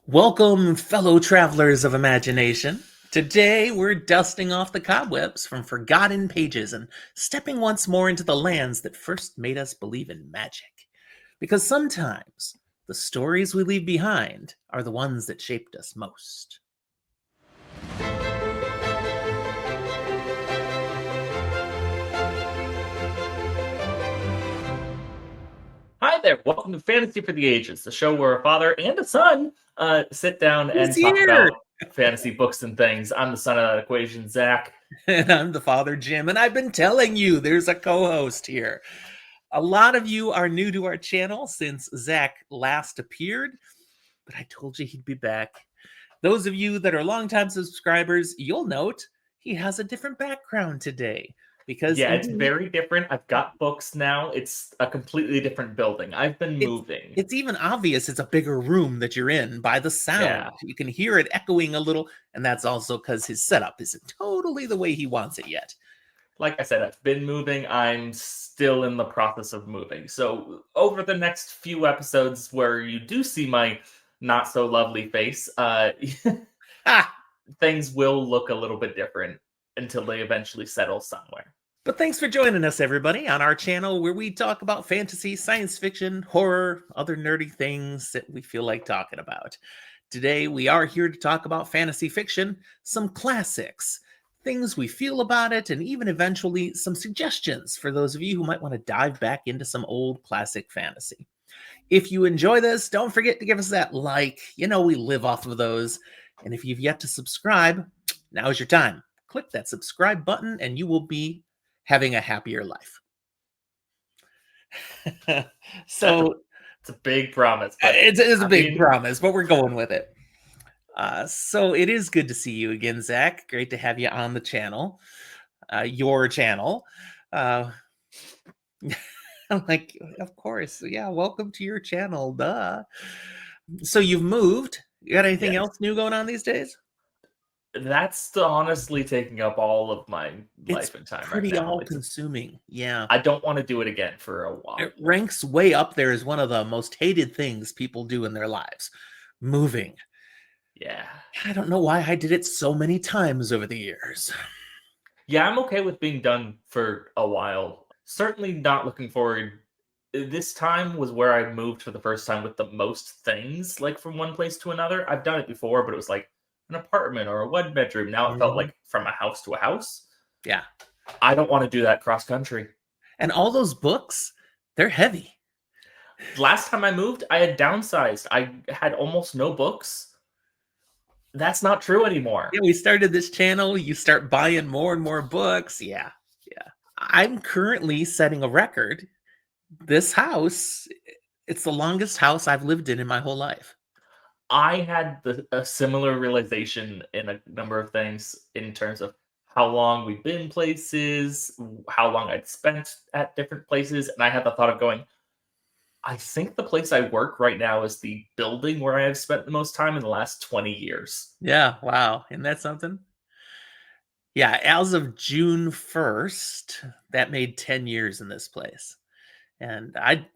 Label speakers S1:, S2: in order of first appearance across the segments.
S1: Welcome, fellow travelers of imagination. Today, we're dusting off the cobwebs from forgotten pages and stepping once more into the lands that first made us believe in magic. Because sometimes, the stories we leave behind are the ones that shaped us most.
S2: Hi there, welcome to Fantasy for the Ages, the show where a father and a son sit down
S1: He's
S2: and talk
S1: here!
S2: about fantasy books and things. I'm the son of that equation, Zach.
S1: And I'm the father, Jim, and I've been telling you there's a co host here. A lot of you are new to our channel since Zach last appeared, but I told you he'd be back. Those of you that are longtime subscribers, you'll note he has a different background today because
S2: Yeah, it's
S1: indeed
S2: very different. I've got books now. It's a completely different building. I've been
S1: it's
S2: moving.
S1: it's even obvious it's a bigger room that you're in by the
S2: Yeah,
S1: sound. You can hear it echoing a little, and that's also because his setup isn't totally the way he wants it yet.
S2: like I said, I've been moving. I'm still in the process of moving. So, over the next few episodes where you do see my not so lovely face,
S1: Ah,
S2: things will look a little bit different until they eventually settle somewhere.
S1: but thanks for joining us, everybody, on our channel where we talk about fantasy, science fiction, horror, other nerdy things that we feel like talking about. Today, we are here to talk about fantasy fiction, some classics, things we feel about it, and even eventually some suggestions for those of you who might want to dive back into some old classic fantasy. If you enjoy this, don't forget to give us that like. You know, we live off of those. And if you've yet to subscribe, now's your time. Click that subscribe button, and you will be having a happier life.
S2: That's a
S1: So
S2: it's a big promise, but
S1: it's a
S2: I
S1: big
S2: mean,
S1: promise, but we're going with it. So it is good to see you again, Zach. Great to have you on the channel, your channel. Uh, I'm like, of course, yeah. Welcome to your channel, duh. So you've moved. You got anything
S2: yes,
S1: else new going on these days?
S2: that's honestly taking up all of my
S1: It's
S2: life and time right
S1: pretty
S2: now.
S1: all
S2: It's
S1: consuming. Yeah.
S2: I don't want to do it again for a while.
S1: It ranks way up there as one of the most hated things people do in their lives. Moving.
S2: Yeah,
S1: I don't know why I did it so many times over the years.
S2: yeah, I'm okay with being done for a while. Certainly not looking forward. This time was where I moved for the first time with the most things, like from one place to another. I've done it before, but it was like an apartment or a one bedroom. Now it felt
S1: Mhm.
S2: like from a house to a house.
S1: Yeah.
S2: I don't want to do that cross country.
S1: And all those books, they're heavy.
S2: Last time I moved, I had downsized. I had almost no books. That's not true anymore.
S1: Yeah, we started this channel. You start buying more and more books. Yeah. Yeah. I'm currently setting a record. This house, it's the longest house I've lived in my whole life.
S2: I had a similar realization in a number of things in terms of how long we've been places, how long I'd spent at different places, and I had the thought of going, I think the place I work right now is the building where I have spent the most time in the last 20 years.
S1: Yeah, wow. Isn't that something? Yeah, as of June 1st, that made 10 years in this place. And I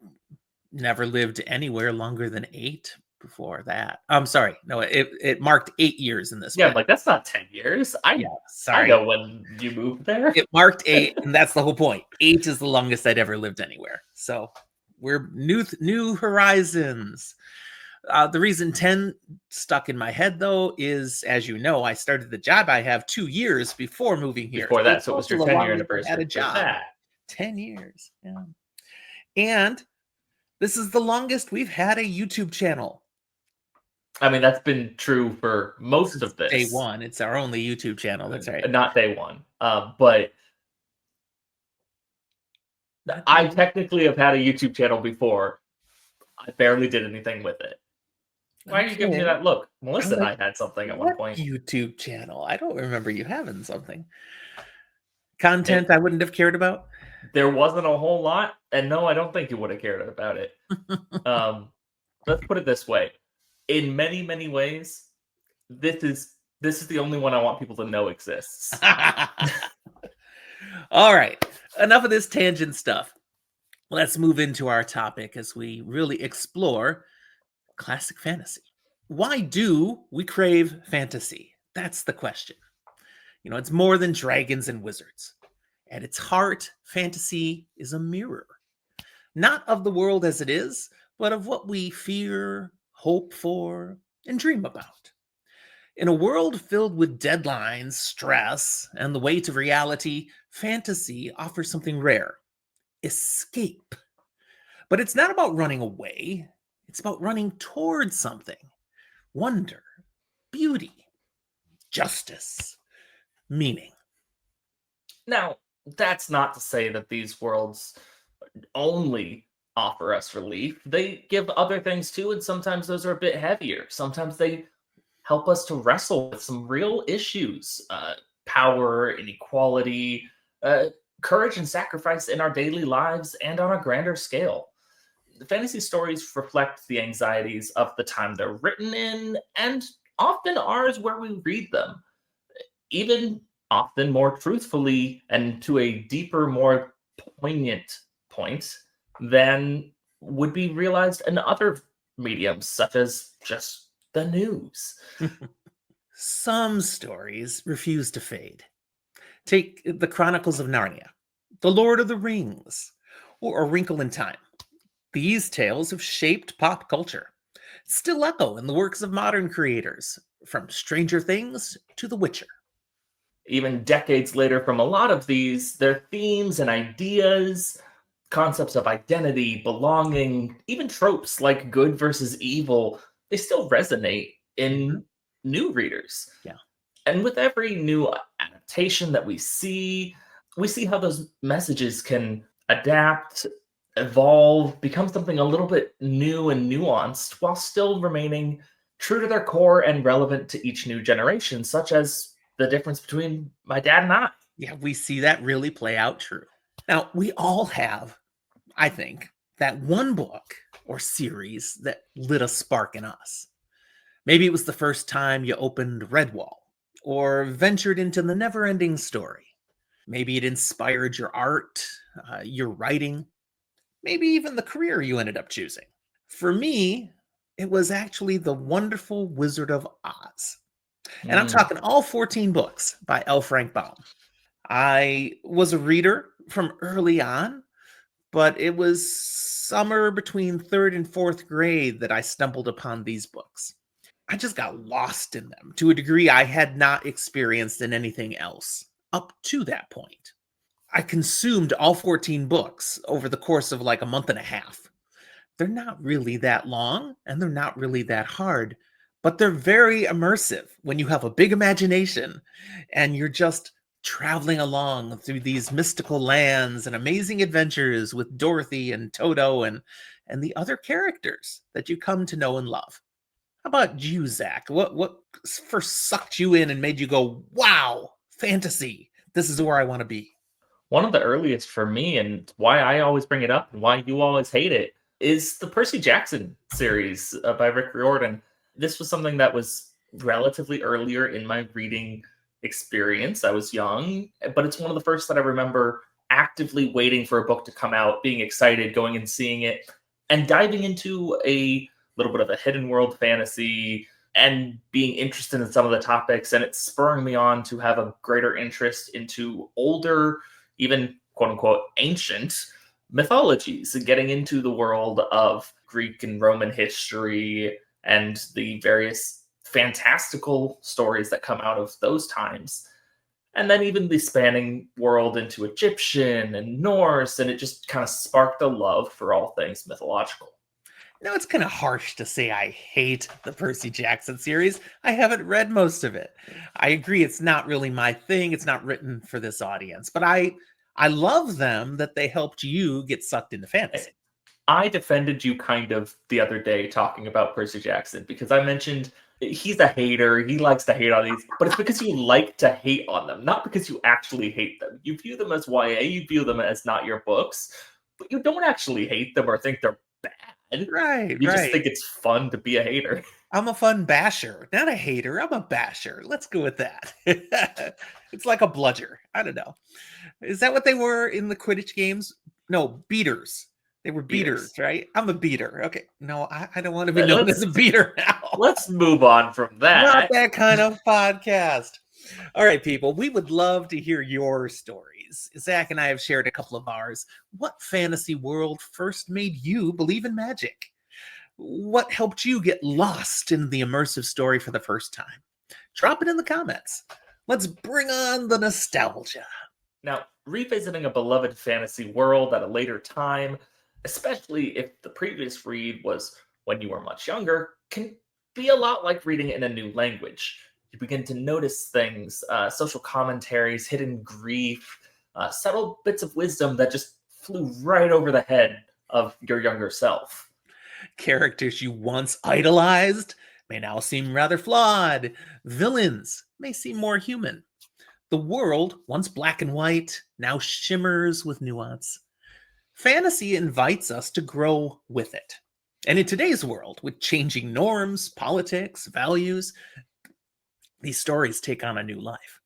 S1: never lived anywhere longer than 8 before that. I'm sorry. No, it marked 8 years in this
S2: Yeah,
S1: place.
S2: I'm like, that's not 10 years.
S1: Yeah,
S2: I
S1: sorry.
S2: know when you moved there.
S1: It marked 8, and that's the whole point. 8 is the longest I'd ever lived anywhere. So, we're new horizons. The reason 10 stuck in my head, though, is as you know, I started the job I have 2 years before moving here.
S2: Before
S1: So
S2: that,
S1: it's
S2: so it was
S1: also
S2: your
S1: the
S2: 10-year
S1: longest I've had
S2: anniversary
S1: a
S2: for
S1: job.
S2: that.
S1: 10 years. Yeah. And this is the longest we've had a YouTube channel.
S2: I mean, that's been true for most
S1: Since
S2: of
S1: day
S2: this.
S1: one. It's our only YouTube channel. That's right.
S2: Not day one. But
S1: Not day
S2: I
S1: one.
S2: technically have had a YouTube channel before. I barely did anything with it. Why are you giving me
S1: Okay.
S2: that look?
S1: I'm
S2: Melissa and
S1: like,
S2: I had something at one
S1: what
S2: point.
S1: YouTube channel? I don't remember you having something. Content
S2: It
S1: I wouldn't have cared about.
S2: There wasn't a whole lot, and no, I don't think you would have cared about it. Um, let's put it this way: in many, many ways, this is the only one I want people to know exists.
S1: All right. Enough of this tangent stuff. Let's move into our topic as we really explore classic fantasy. Why do we crave fantasy? That's the question. It's more than dragons and wizards. At its heart, fantasy is a mirror, not of the world as it is, but of what we fear, hope for, and dream about. In a world filled with deadlines, stress, and the weight of reality, fantasy offers something rare: escape. But it's not about running away, it's about running towards something: wonder, beauty, justice, meaning.
S2: Now, that's not to say that these worlds only offer us relief. They give other things too, and sometimes those are a bit heavier. Sometimes they help us to wrestle with some real issues, power, inequality, uh, courage, and sacrifice in our daily lives and on a grander scale. The fantasy stories reflect the anxieties of the time they're written in, and often ours where we read them, even often more truthfully and to a deeper, more poignant point than would be realized in other mediums, such as just the news.
S1: Some stories refuse to fade. Take the Chronicles of Narnia, The Lord of the Rings, or A Wrinkle in Time. These tales have shaped pop culture, still echo in the works of modern creators, from Stranger Things to The Witcher.
S2: Even decades later, from a lot of these, their themes and ideas, concepts of identity, belonging, even tropes like good versus evil, they still resonate
S1: Mhm.
S2: in new readers.
S1: Yeah.
S2: And with every new adaptation that we see how those messages can adapt, evolve, become something a little bit new and nuanced while still remaining true to their core and relevant to each new generation, such as the difference between my dad and I.
S1: Yeah, we see that really play out true. Now, we all have, I think, that one book or series that lit a spark in us. Maybe it was the first time you opened Redwall or ventured into the never ending story. Maybe it inspired your art, your writing, maybe even the career you ended up choosing. For me, it was actually The Wonderful Wizard of Oz. And I'm
S2: Mm.
S1: talking all 14 books by L. Frank Baum. I was a reader from early on, but it was summer between third and fourth grade that I stumbled upon these books. I just got lost in them to a degree I had not experienced in anything else up to that point. I consumed all 14 books over the course of like a month and a half. They're not really that long and they're not really that hard, but they're very immersive when you have a big imagination and you're just traveling along through these mystical lands and amazing adventures with Dorothy and Toto and the other characters that you come to know and love. How about you, Zach? What first sucked you in and made you go, "Wow, fantasy! This is where I want to be."
S2: One of the earliest for me, and why I always bring it up and why you always hate it, is the Percy Jackson series by Rick Riordan. This was something that was relatively earlier in my reading experience. I was young, but it's one of the first that I remember actively waiting for a book to come out, being excited, going and seeing it, and diving into a little bit of a hidden world fantasy and being interested in some of the topics. And it's spurring me on to have a greater interest into older, even quote unquote ancient mythologies, and getting into the world of Greek and Roman history and the various fantastical stories that come out of those times. And then even the spanning world into Egyptian and Norse, and it just kind of sparked a love for all things mythological.
S1: It's kind of harsh to say I hate the Percy Jackson series. I haven't read most of it. I agree it's not really my thing. It's not written for this audience, but I love them that they helped you get sucked into fantasy.
S2: I defended you kind of the other day talking about Percy Jackson because I mentioned he's a hater. He likes to hate on these, but it's because you like to hate on them, not because you actually hate them. You view them as YA, you view them as not your books, but you don't actually hate them or think they're bad.
S1: Right,
S2: You just
S1: right.
S2: think it's fun to be a hater.
S1: I'm a fun basher, not a hater. I'm a basher. Let's go with that. It's like a bludger. I don't know. Is that what they were in the Quidditch games? No, beaters. They were
S2: Beaters.
S1: beaters, right? I'm a beater. Okay. No, I don't want to be
S2: Let-
S1: known
S2: Let's
S1: as a beater now.
S2: let's move on from
S1: Not
S2: that.
S1: that kind of podcast. All right, people, we would love to hear your stories. Zach and I have shared a couple of ours. What fantasy world first made you believe in magic? What helped you get lost in the immersive story for the first time? Drop it in the comments. Let's bring on the nostalgia.
S2: Now, revisiting a beloved fantasy world at a later time, especially if the previous read was when you were much younger, can be a lot like reading it in a new language. You begin to notice things, social commentaries, hidden grief, subtle bits of wisdom that just flew right over the head of your younger self.
S1: Characters you once idolized may now seem rather flawed. Villains may seem more human. The world, once black and white, now shimmers with nuance. Fantasy invites us to grow with it. And in today's world, with changing norms, politics, values, these stories take on a new life.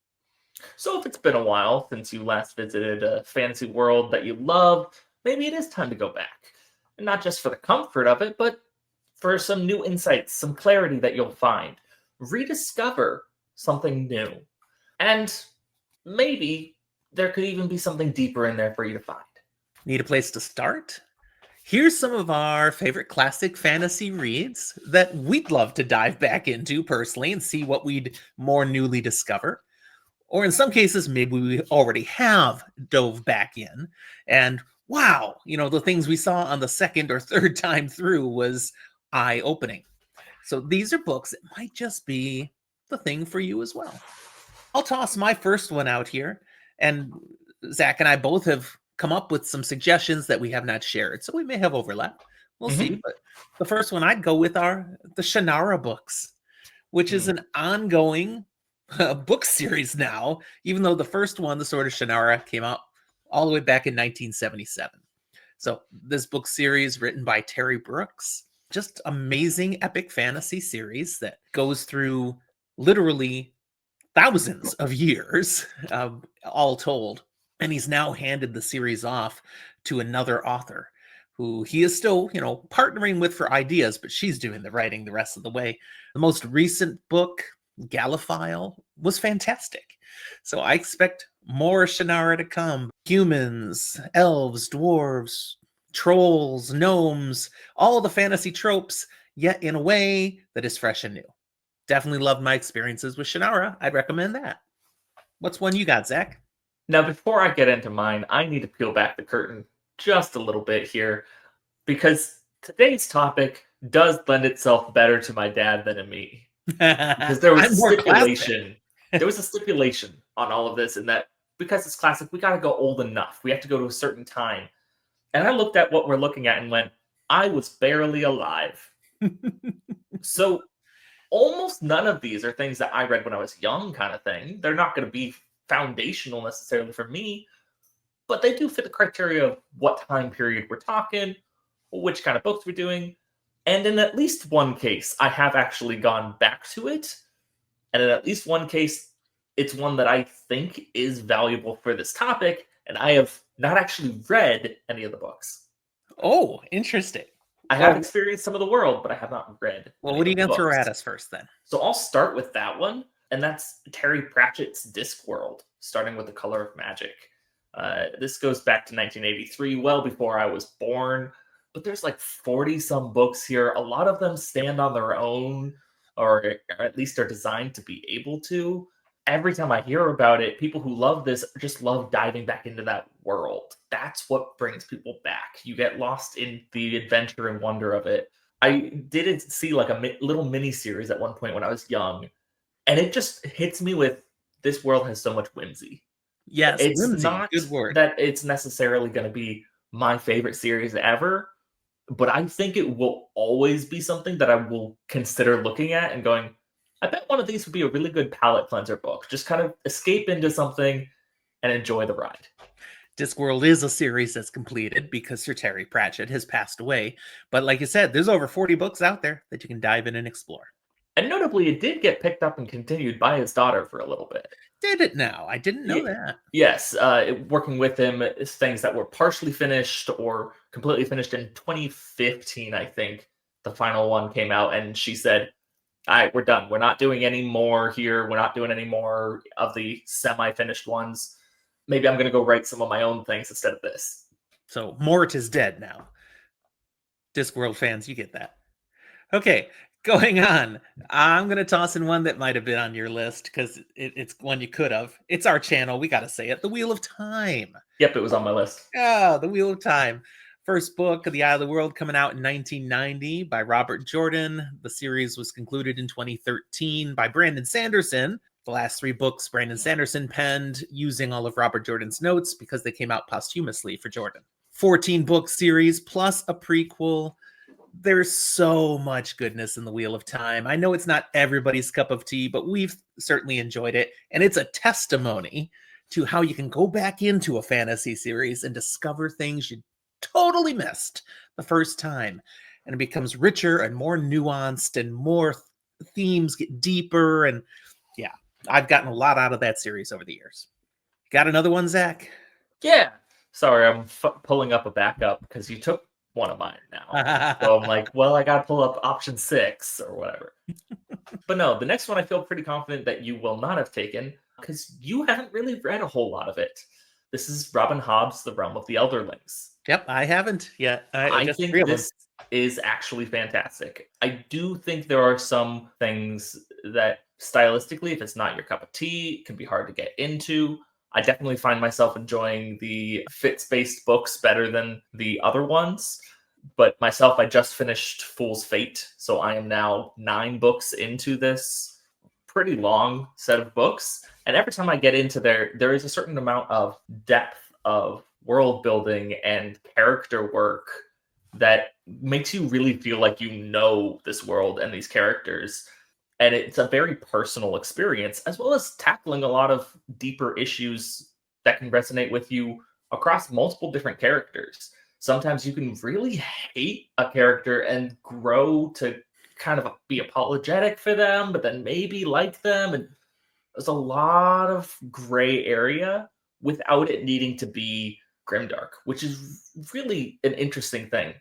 S2: So, if it's been a while since you last visited a fantasy world that you love, maybe it is time to go back. And not just for the comfort of it, but for some new insights, some clarity that you'll find. Rediscover something new. And maybe there could even be something deeper in there for you to find.
S1: Need a place to start? Here's some of our favorite classic fantasy reads that we'd love to dive back into personally and see what we'd more newly discover. Or in some cases, maybe we already have dove back in and wow, the things we saw on the second or third time through was eye-opening. So these are books that might just be the thing for you as well. I'll toss my first one out here, and Zach and I both have come up with some suggestions that we have not shared, so we may have overlap. We'll see. But the first one I'd go with are the Shannara books, which is an ongoing book series now, even though the first one, The Sword of Shannara, came out all the way back in 1977. So this book series written by Terry Brooks, just amazing epic fantasy series that goes through literally thousands of years, all told. And he's now handed the series off to another author who he is still, partnering with for ideas, but she's doing the writing the rest of the way. The most recent book, Gallifile, was fantastic. So I expect more Shannara to come. Humans, elves, dwarves, trolls, gnomes, all the fantasy tropes, yet in a way that is fresh and new. Definitely loved my experiences with Shannara. I'd recommend that. What's one you got, Zach?
S2: Now, before I get into mine, I need to peel back the curtain just a little bit here, because today's topic does lend itself better to my dad than to me. Because there was a stipulation on all of this, in that because it's classic, we got to go old enough. We have to go to a certain time. And I looked at what we're looking at and went, I was barely alive. So almost none of these are things that I read when I was young, kind of thing. They're not going to be foundational necessarily for me, but they do fit the criteria of what time period we're talking, which kind of books we're doing. And in at least one case, I have actually gone back to it. And in at least one case, it's one that I think is valuable for this topic. And I have not actually read any of the books.
S1: Oh, interesting.
S2: I have experienced some of the world, but I have not read.
S1: Well, what are you going to throw at us first then?
S2: So I'll start with that one. And that's Terry Pratchett's Discworld, starting with The Color of Magic. This goes back to 1983, well before I was born. But there's like 40-some books here. A lot of them stand on their own, or at least are designed to be able to. Every time I hear about it, people who love this just love diving back into that world. That's what brings people back. You get lost in the adventure and wonder of it. I did see like a little mini-series at one point when I was young, and it just hits me with, this world has so much whimsy.
S1: Yes,
S2: it's
S1: whimsy,
S2: not
S1: good word.
S2: that it's necessarily going to be my favorite series ever, but I think it will always be something that I will consider looking at and going, I bet one of these would be a really good palate cleanser book. Just kind of escape into something and enjoy the ride.
S1: Discworld is a series that's completed because Sir Terry Pratchett has passed away. But like you said, there's over 40 books out there that you can dive in and explore.
S2: And notably, it did get picked up and continued by his daughter for a little bit.
S1: Did it now? I didn't know that.
S2: Yes, working with him is things that were partially finished or completely finished in 2015, I think. The final one came out, and she said, "All right, we're done. We're not doing any more here. We're not doing any more of the semi-finished ones. Maybe I'm going to go write some of my own things instead of this."
S1: So Mort is dead now. Discworld fans, you get that. Okay, going on. I'm going to toss in one that might have been on your list because it's one you could have. It's our channel. We got to say it. The Wheel of Time.
S2: Yep, it was on my list.
S1: Oh, The Wheel of Time. First book of The Eye of the World coming out in 1990 by Robert Jordan. The series was concluded in 2013 by Brandon Sanderson. The last 3 books Brandon Sanderson penned using all of Robert Jordan's notes because they came out posthumously for Jordan. 14-book series plus a prequel. There's so much goodness in The Wheel of Time. I know it's not everybody's cup of tea, but we've certainly enjoyed it. And it's a testimony to how you can go back into a fantasy series and discover things you totally missed the first time. And it becomes richer and more nuanced, and more themes get deeper. And yeah, I've gotten a lot out of that series over the years. Got another one, Zach?
S2: Yeah. Sorry, I'm pulling up a backup because you took one of mine now. So I'm like, well, I got to pull up option 6 or whatever. But no, the next one I feel pretty confident that you will not have taken because you haven't really read a whole lot of it. This is Robin Hobb's The Realm of the Elderlings.
S1: Yep, I haven't yet.
S2: I
S1: just
S2: think this is actually fantastic. I do think there are some things that stylistically, if it's not your cup of tea, can be hard to get into. I definitely find myself enjoying the Fitz-based books better than the other ones. But myself, I just finished Fool's Fate, so I am now 9 books into this pretty long set of books. And every time I get into there is a certain amount of depth of world building and character work that makes you really feel like you know this world and these characters. And it's a very personal experience, as well as tackling a lot of deeper issues that can resonate with you across multiple different characters. Sometimes you can really hate a character and grow to kind of be apologetic for them, but then maybe like them. And there's a lot of gray area without it needing to be grimdark, which is really an interesting thing.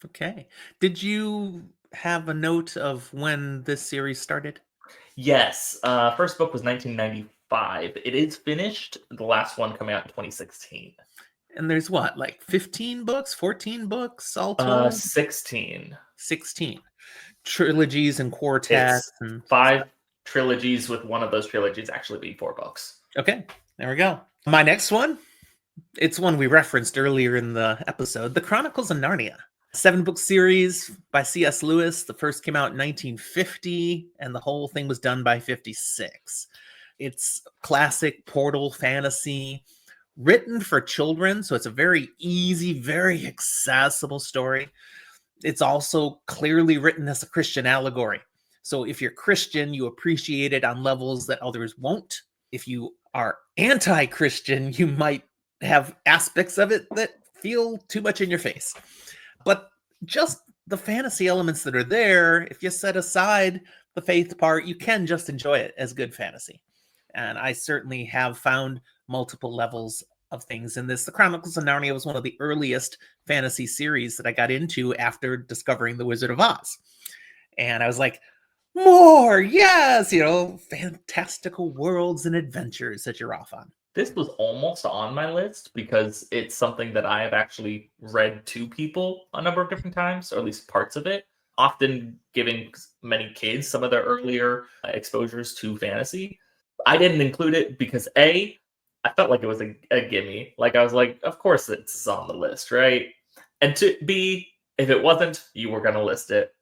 S1: Okay. Did you have a note of when this series started?
S2: Yes. First book was 1995. It is finished. The last one coming out in 2016.
S1: And there's what, like 15 books, 14 books all told?
S2: 16.
S1: 16. Trilogies and quartets.
S2: It's
S1: And
S2: 5 trilogies, with one of those trilogies actually being 4 books.
S1: Okay, there we go. My next one, it's one we referenced earlier in the episode, The Chronicles of Narnia. 7-book series by C.S. Lewis. The first came out in 1950, and the whole thing was done by 56. It's classic portal fantasy, written for children, so it's a very easy, very accessible story. It's also clearly written as a Christian allegory. So if you're Christian, you appreciate it on levels that others won't. If you are anti-Christian, you might have aspects of it that feel too much in your face. But just the fantasy elements that are there, if you set aside the faith part, you can just enjoy it as good fantasy. And I certainly have found multiple levels of things in this. The Chronicles of Narnia was one of the earliest fantasy series that I got into after discovering The Wizard of Oz. And I was like, more, yes, fantastical worlds and adventures that you're off on.
S2: This was almost on my list because it's something that I have actually read to people a number of different times, or at least parts of it, often giving many kids some of their earlier exposures to fantasy. I didn't include it because A, I felt like it was a gimme. Like, I was like, of course it's on the list, right? And B, if it wasn't, you were going to list it.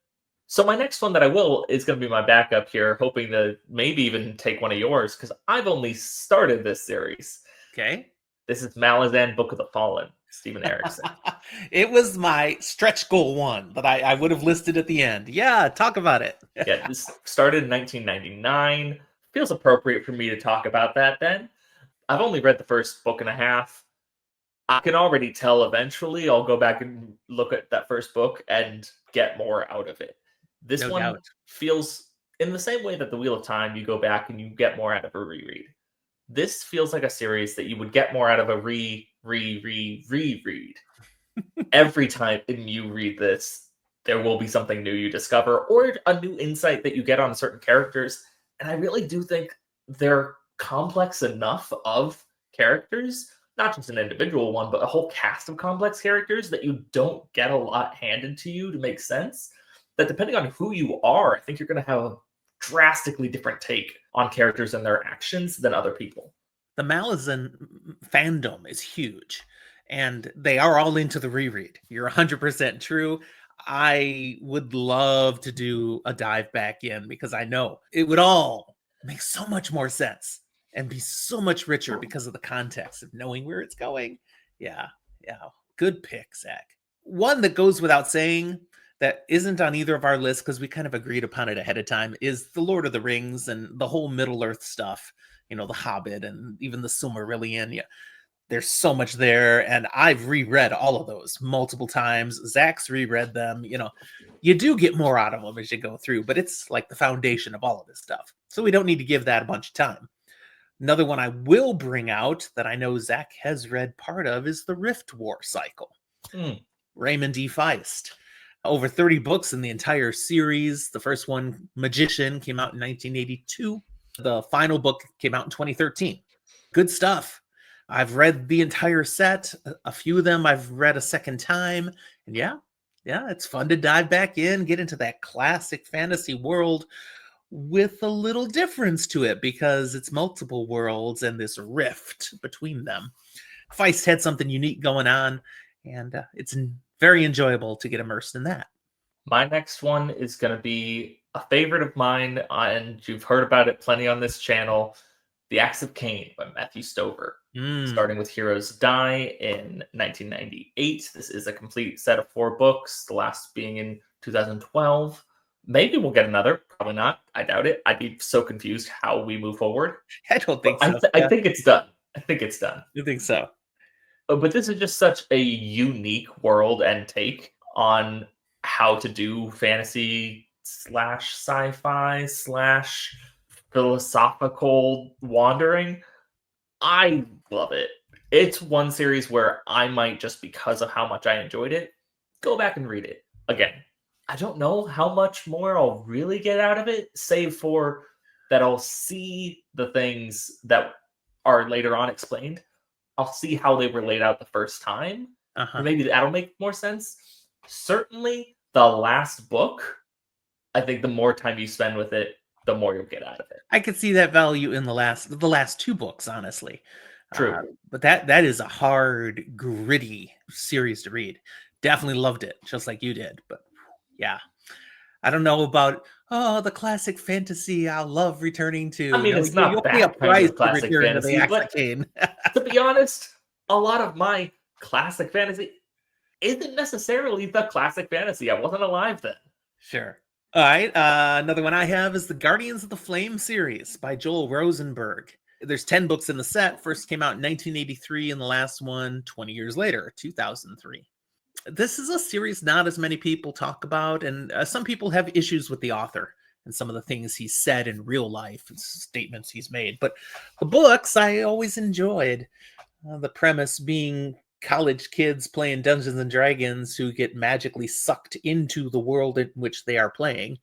S2: So my next one that I will is going to be my backup here, hoping to maybe even take one of yours, because I've only started this series.
S1: Okay.
S2: This is Malazan Book of the Fallen, Stephen Erickson.
S1: It was my stretch goal one that I would have listed at the end. Yeah, talk about it.
S2: Yeah, this started in 1999. Feels appropriate for me to talk about that then. I've only read the first book and a half. I can already tell eventually I'll go back and look at that first book and get more out of it. This
S1: No
S2: one
S1: doubt.
S2: feels In the same way that the Wheel of Time, you go back and you get more out of a reread. This feels like a series that you would get more out of a reread. Every time you read this, there will be something new you discover or a new insight that you get on certain characters. And I really do think they're complex enough of characters, not just an individual one, but a whole cast of complex characters that you don't get a lot handed to you to make sense. That depending on who you are, I think you're going to have a drastically different take on characters and their actions than other people.
S1: The Malazan fandom is huge, and they are all into the reread. You're 100% true. I would love to do a dive back in because I know it would all make so much more sense and be so much richer because of the context of knowing where it's going. Yeah, yeah. Good pick, Zach. One that goes without saying that isn't on either of our lists because we kind of agreed upon it ahead of time is The Lord of the Rings and the whole Middle Earth stuff. The Hobbit and even the Silmarillion. Yeah, there's so much there, and I've reread all of those multiple times. Zach's reread them. You do get more out of them as you go through, but it's like the foundation of all of this stuff. So we don't need to give that a bunch of time. Another one I will bring out that I know Zach has read part of is the Rift War cycle. Raymond E. Feist. Over 30 books in the entire series. The first one, Magician, came out in 1982. The final book came out in 2013. Good stuff. I've read the entire set. A few of them I've read a second time. And yeah, it's fun to dive back in, get into that classic fantasy world with a little difference to it because it's multiple worlds and this rift between them. Feist had something unique going on, and it's very enjoyable to get immersed in that.
S2: My next one is going to be a favorite of mine, and you've heard about it plenty on this channel, The Axe of Cain by Matthew Stover. Starting with Heroes Die in 1998. This is a complete set of 4 books, the last being in 2012. Maybe we'll get another. Probably not. I doubt it. I'd be so confused how we move forward.
S1: I don't think so.
S2: I think it's done. I think it's done.
S1: You think so?
S2: But this is just such a unique world and take on how to do fantasy / sci-fi / philosophical wandering. I love it. It's one series where I might, just because of how much I enjoyed it, go back and read it again. I don't know how much more I'll really get out of it, save for that I'll see the things that are later on explained. I'll see how they were laid out the first time. Maybe that'll make more sense. Certainly, the last book, I think the more time you spend with it, the more you'll get out of it.
S1: I could see that value in the last 2 books, honestly.
S2: True.
S1: But that is a hard, gritty series to read. Definitely loved it, just like you did. But yeah, I don't know about the classic fantasy I'll love returning to.
S2: I mean, it's not that kind of classic fantasy, but to be honest, a lot of my classic fantasy isn't necessarily the classic fantasy. I wasn't alive then.
S1: Sure. All right. Another one I have is the Guardians of the Flame series by Joel Rosenberg. There's 10 books in the set. First came out in 1983, and the last one 20 years later, 2003. This is a series not as many people talk about, and some people have issues with the author and some of the things he's said in real life and statements he's made. But the books I always enjoyed. The premise being college kids playing Dungeons and Dragons who get magically sucked into the world in which they are playing,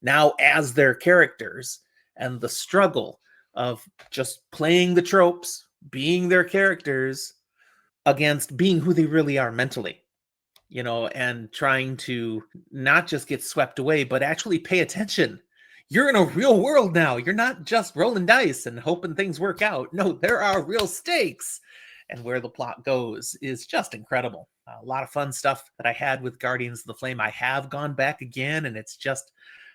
S1: now as their characters, and the struggle of just playing the tropes, being their characters, against being who they really are mentally. And trying to not just get swept away, but actually pay attention. You're in a real world now. You're not just rolling dice and hoping things work out. No, there are real stakes. And where the plot goes is just incredible. A lot of fun stuff that I had with Guardians of the Flame. I have gone back again, and it's just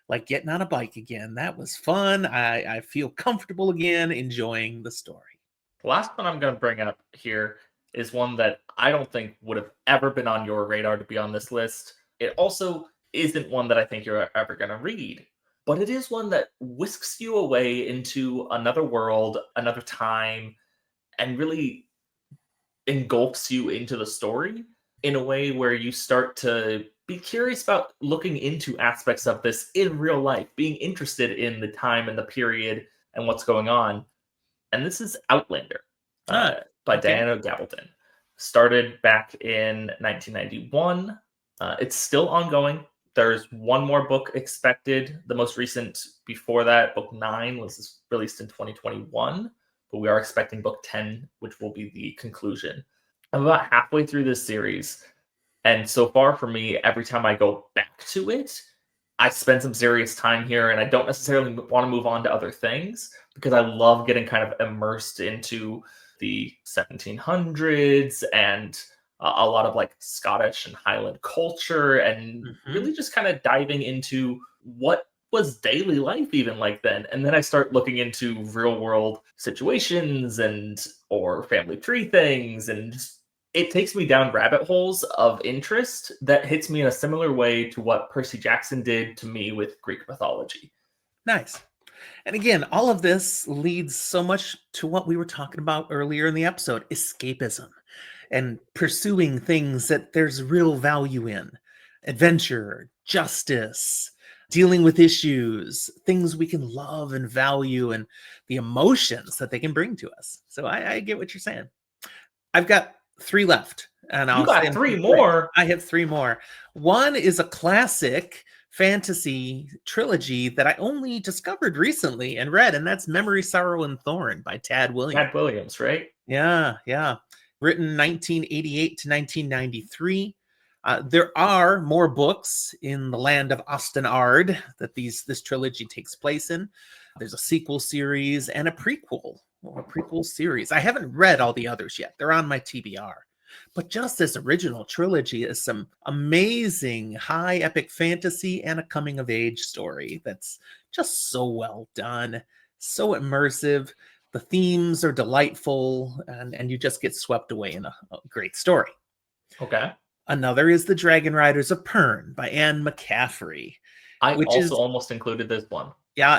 S1: like getting on a bike again. That was fun. I feel comfortable again, enjoying the story.
S2: The last one I'm going to bring up here is one that I don't think would have ever been on your radar to be on this list. It also isn't one that I think you're ever going to read, but it is one that whisks you away into another world, another time, and really engulfs you into the story in a way where you start to be curious about looking into aspects of this in real life, being interested in the time and the period and what's going on. And this is Outlander
S1: Ah,
S2: by
S1: okay.
S2: Diana Gabaldon. Started back in 1991. It's still ongoing. There's one more book expected. The most recent before that, book 9, was released in 2021. But we are expecting book 10, which will be the conclusion. I'm about halfway through this series. And so far for me, every time I go back to it, I spend some serious time here, and I don't necessarily want to move on to other things because I love getting kind of immersed into the 1700s and a lot of like Scottish and Highland culture, and
S1: Mhm.
S2: really just kind of diving into what was daily life even like then. And then I start looking into real world situations and or family tree things, and just it takes me down rabbit holes of interest that hits me in a similar way to what Percy Jackson did to me with Greek mythology.
S1: Nice. And again, all of this leads so much to what we were talking about earlier in the episode, escapism and pursuing things that there's real value in. Adventure, justice, dealing with issues, things we can love and value, and the emotions that they can bring to us. So I get what you're saying. I've got three left, and
S2: You
S1: I'll say
S2: got
S1: them
S2: three
S1: pretty quick.
S2: more.
S1: I have three more. One is a classic fantasy trilogy that I only discovered recently and read, and that's Memory, Sorrow, and Thorn by Tad Williams.
S2: Tad Williams, right?
S1: Yeah, yeah. Written 1988 to 1993. There are more books in the land of Ostenard that this trilogy takes place in. There's a sequel series and a prequel or a prequel series. I haven't read all the others yet. They're on my TBR. But just this original trilogy is some amazing high epic fantasy and a coming of age story that's just so well done, so immersive. The themes are delightful, and you just get swept away in a great story.
S2: Okay.
S1: Another is The Dragon Riders of Pern by Anne McCaffrey,
S2: I
S1: which
S2: also
S1: is,
S2: almost included this one.
S1: yeah,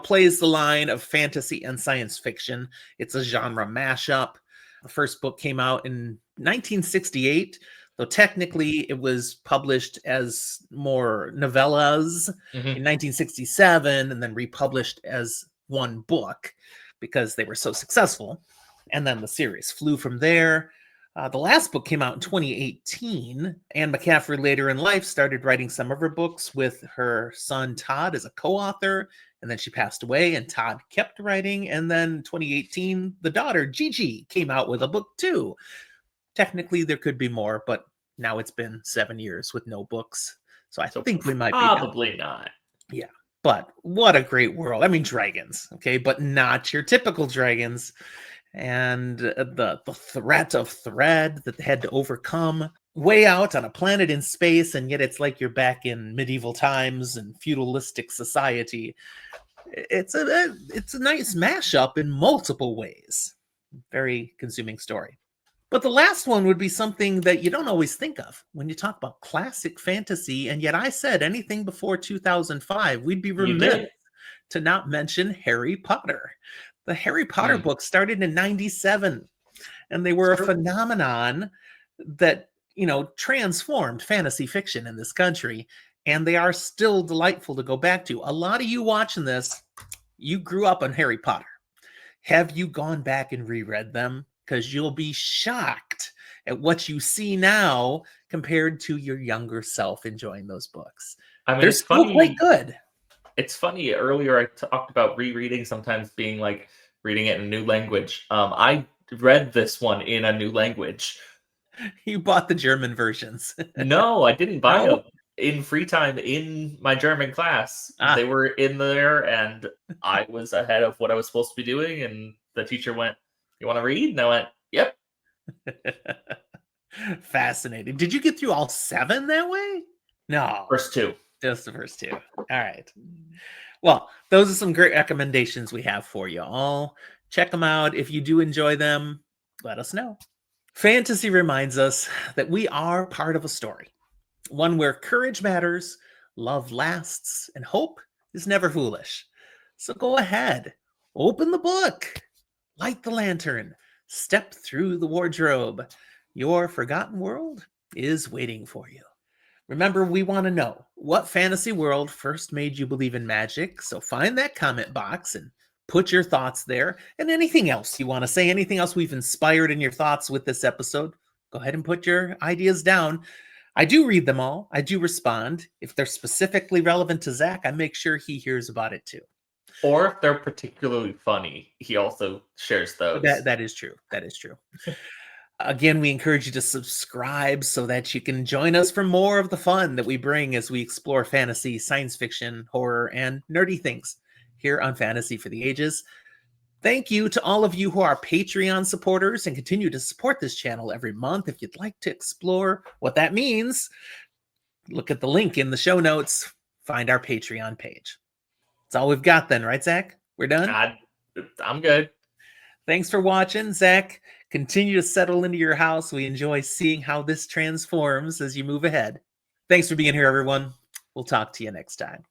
S1: plays the line of fantasy and science fiction. It's a genre mashup. The first book came out in 1968, though technically it was published as more novellas
S2: Hmm.
S1: in 1967 and then republished as one book because they were so successful. And then the series flew from there. The last book came out in 2018. Anne McCaffrey later in life started writing some of her books with her son Todd as a co-author, and then she passed away and Todd kept writing. And then 2018, the daughter Gigi came out with a book too. Technically, there could be more, but now it's been 7 years with no books. So I
S2: So
S1: think we might be done.
S2: probably not.
S1: Yeah. But what a great world. I mean, dragons, okay, but not your typical dragons. And the threat of thread that they had to overcome way out on a planet in space, and yet it's like you're back in medieval times and feudalistic society. It's a nice mashup in multiple ways. Very consuming story. But the last one would be something that you don't always think of when you talk about classic fantasy, and yet I said anything before 2005, we'd be
S2: You
S1: remiss
S2: did.
S1: to not mention Harry Potter. The Harry Potter
S2: Mm,
S1: books started in 97, and they
S2: it's
S1: were a
S2: true.
S1: phenomenon that, transformed fantasy fiction in this country, and they are still delightful to go back to. A lot of you watching this, you grew up on Harry Potter. Have you gone back and reread them? Because you'll be shocked at what you see now compared to your younger self enjoying those books.
S2: I mean,
S1: They're
S2: it's
S1: still quite
S2: funny.
S1: good.
S2: It's funny. Earlier, I talked about rereading sometimes being like reading it in a new language. I read this one in a new language.
S1: You bought the German versions.
S2: No, I didn't buy
S1: No?
S2: them. In free time in my German class, they
S1: Ah.
S2: were in there, and I was ahead of what I was supposed to be doing. And the teacher went, "You want to read?" And I went, "Yep."
S1: Fascinating. Did you get through all seven that way? No,
S2: First two.
S1: just the first two. All right. Well, those are some great recommendations we have for you all. Check them out. If you do enjoy them, let us know. Fantasy reminds us that we are part of a story, one where courage matters, love lasts, and hope is never foolish. So go ahead, open the book, light the lantern, step through the wardrobe. Your forgotten world is waiting for you. Remember, we want to know what fantasy world first made you believe in magic. So find that comment box and put your thoughts there. And anything else you want to say, anything else we've inspired in your thoughts with this episode, go ahead and put your ideas down. I do read them all. I do respond. If they're specifically relevant to Zach, I make sure he hears about it too.
S2: Or if they're particularly funny, he also shares those.
S1: That is true. That is true. Again, we encourage you to subscribe so that you can join us for more of the fun that we bring as we explore fantasy, science fiction, horror, and nerdy things here on Fantasy for the Ages. Thank you to all of you who are Patreon supporters and continue to support this channel every month. If you'd like to explore what that means, look at the link in the show notes. Find our Patreon page. That's all we've got then, right, Zach? We're done?
S2: I'm good.
S1: Thanks for watching, Zach. Continue to settle into your house. We enjoy seeing how this transforms as you move ahead. Thanks for being here, everyone. We'll talk to you next time.